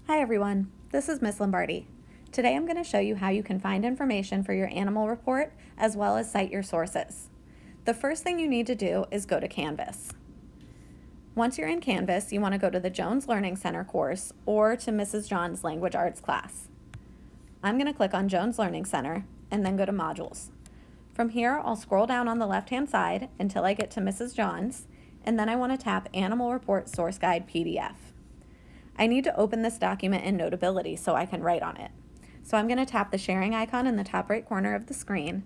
Hi everyone, this is Miss Lombardi. Today I'm going to show you how you can find information for your animal report as well as cite your sources. The first thing you need to do is go to Canvas. Once you're in Canvas, you want to go to the Jones Learning Center course or to Mrs. John's Language Arts class. I'm going to click on Jones Learning Center and then go to Modules. From here, I'll scroll down on the left-hand side until I get to Mrs. John's, and then I want to tap Animal Report Source Guide PDF. I need to open this document in Notability so I can write on it. So I'm going to tap the sharing icon in the top right corner of the screen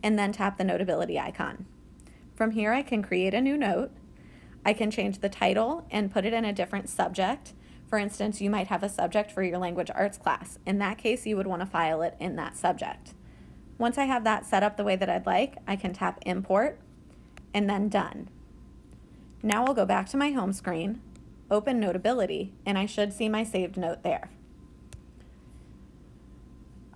and then tap the Notability icon. From here I can create a new note. I can change the title and put it in a different subject. For instance, you might have a subject for your language arts class. In that case, you would want to file it in that subject. Once I have that set up the way that I'd like, I can tap Import and then Done. Now I'll go back to my home screen, open Notability, and I should see my saved note there.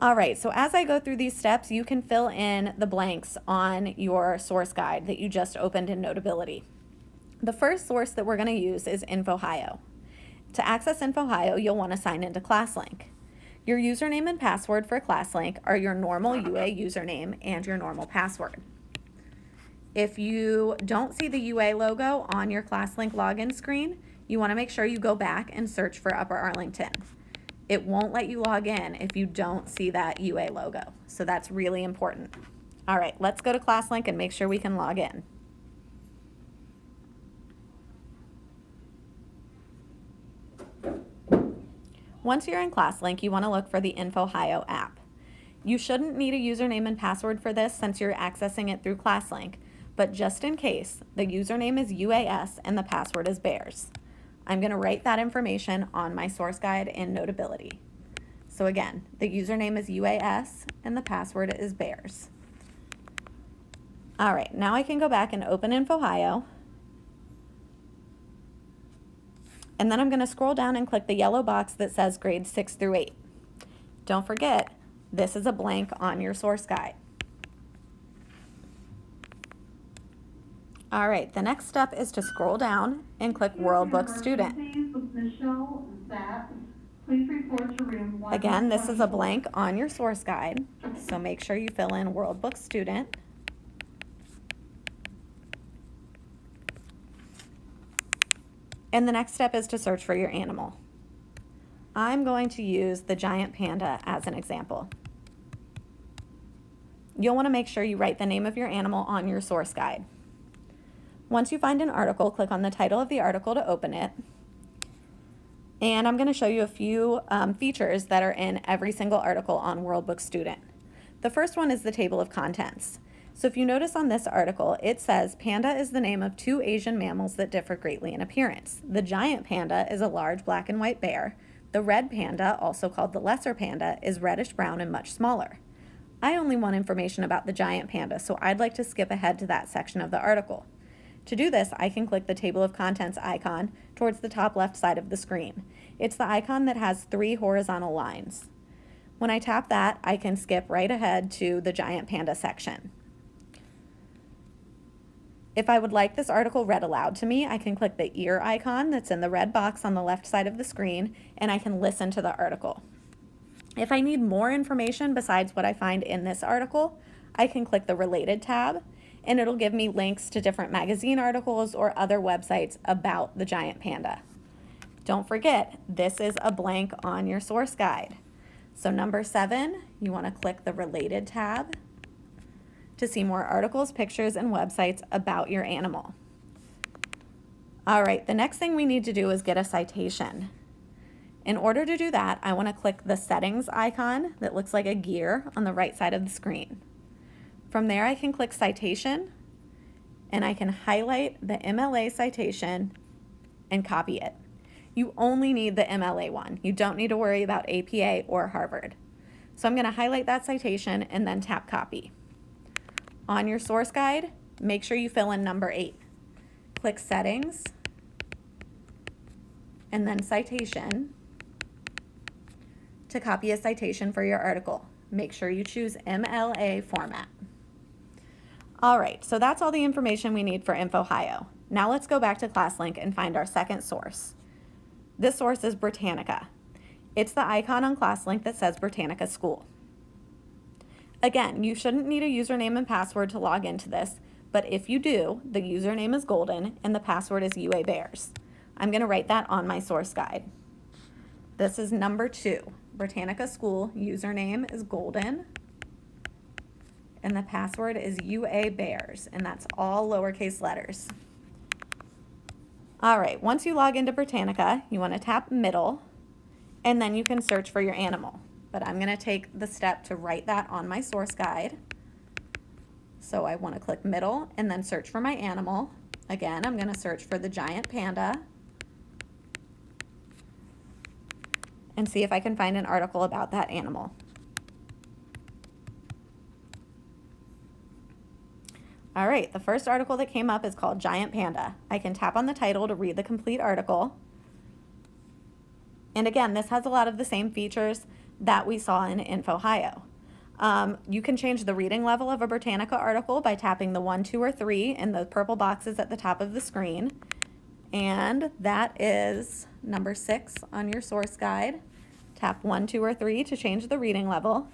All right, so as I go through these steps, you can fill in the blanks on your source guide that you just opened in Notability. The first source that we're going to use is InfoHio. To access InfoHio, you'll want to sign into ClassLink. Your username and password for ClassLink are your normal UA username and your normal password. If you don't see the UA logo on your ClassLink login screen, you want to make sure you go back and search for Upper Arlington. It won't let you log in if you don't see that UA logo, so that's really important. All right, let's go to ClassLink and make sure we can log in. Once you're in ClassLink, you want to look for the InfoHio app. You shouldn't need a username and password for this since you're accessing it through ClassLink, but just in case, the username is UAS and the password is Bears. I'm going to write that information on my source guide in Notability. So again, the username is UAS and the password is Bears. All right, now I can go back and open InfoHio. And then I'm going to scroll down and click the yellow box that says grades 6 through 8. Don't forget, this is a blank on your source guide. All right, the next step is to scroll down and click World Book Student. Again, this is a blank on your source guide, so make sure you fill in World Book Student. And the next step is to search for your animal. I'm going to use the giant panda as an example. You'll want to make sure you write the name of your animal on your source guide. Once you find an article, click on the title of the article to open it. And I'm going to show you a few features that are in every single article on World Book Student. The first one is the table of contents. So if you notice on this article, it says panda is the name of two Asian mammals that differ greatly in appearance. The giant panda is a large black and white bear. The red panda, also called the lesser panda, is reddish brown and much smaller. I only want information about the giant panda, so I'd like to skip ahead to that section of the article. To do this, I can click the table of contents icon towards the top left side of the screen. It's the icon that has 3 horizontal lines. When I tap that, I can skip right ahead to the giant panda section. If I would like this article read aloud to me, I can click the ear icon that's in the red box on the left side of the screen, and I can listen to the article. If I need more information besides what I find in this article, I can click the Related tab, and it'll give me links to different magazine articles or other websites about the giant panda. Don't forget, this is a blank on your source guide. So number 7, you want to click the Related tab to see more articles, pictures, and websites about your animal. All right, the next thing we need to do is get a citation. In order to do that, I want to click the settings icon that looks like a gear on the right side of the screen. From there, I can click citation, and I can highlight the MLA citation and copy it. You only need the MLA one. You don't need to worry about APA or Harvard. So I'm going to highlight that citation and then tap copy. On your source guide, make sure you fill in number 8. Click settings, and then citation to copy a citation for your article. Make sure you choose MLA format. All right, so that's all the information we need for InfoHio. Now let's go back to ClassLink and find our second source. This source is Britannica. It's the icon on ClassLink that says Britannica School. Again, you shouldn't need a username and password to log into this, but if you do, the username is Golden and the password is UA Bears. I'm going to write that on my source guide. This is number 2. Britannica School, username is Golden, and the password is UA Bears, and that's all lowercase letters. All right, once you log into Britannica, you want to tap Middle, and then you can search for your animal. But I'm going to take the step to write that on my source guide. So I want to click Middle and then search for my animal. Again, I'm going to search for the giant panda and see if I can find an article about that animal. All right, the first article that came up is called Giant Panda. I can tap on the title to read the complete article. And again, this has a lot of the same features that we saw in InfoHio. You can change the reading level of a Britannica article by tapping the 1, 2, or 3 in the purple boxes at the top of the screen. And that is number 6 on your source guide. Tap 1, 2, or 3 to change the reading level.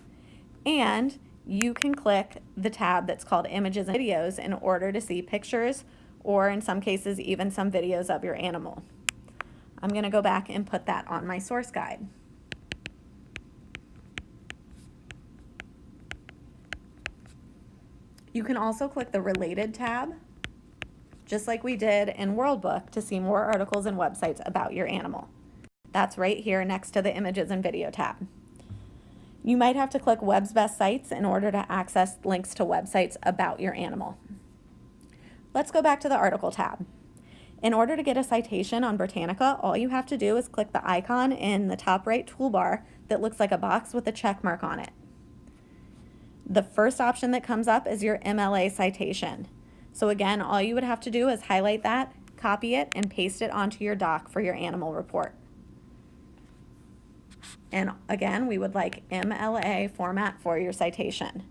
And you can click the tab that's called Images and Videos in order to see pictures, or in some cases, even some videos of your animal. I'm going to go back and put that on my source guide. You can also click the Related tab, just like we did in WorldBook, to see more articles and websites about your animal. That's right here next to the Images and Video tab. You might have to click Web's Best Sites in order to access links to websites about your animal. Let's go back to the Article tab. In order to get a citation on Britannica, all you have to do is click the icon in the top right toolbar that looks like a box with a check mark on it. The first option that comes up is your MLA citation. So again, all you would have to do is highlight that, copy it, and paste it onto your doc for your animal report. And again, we would like MLA format for your citation.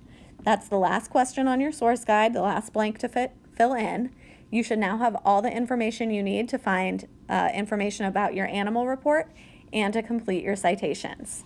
That's the last question on your source guide, the last blank to fill in. You should now have all the information you need to find information about your animal report and to complete your citations.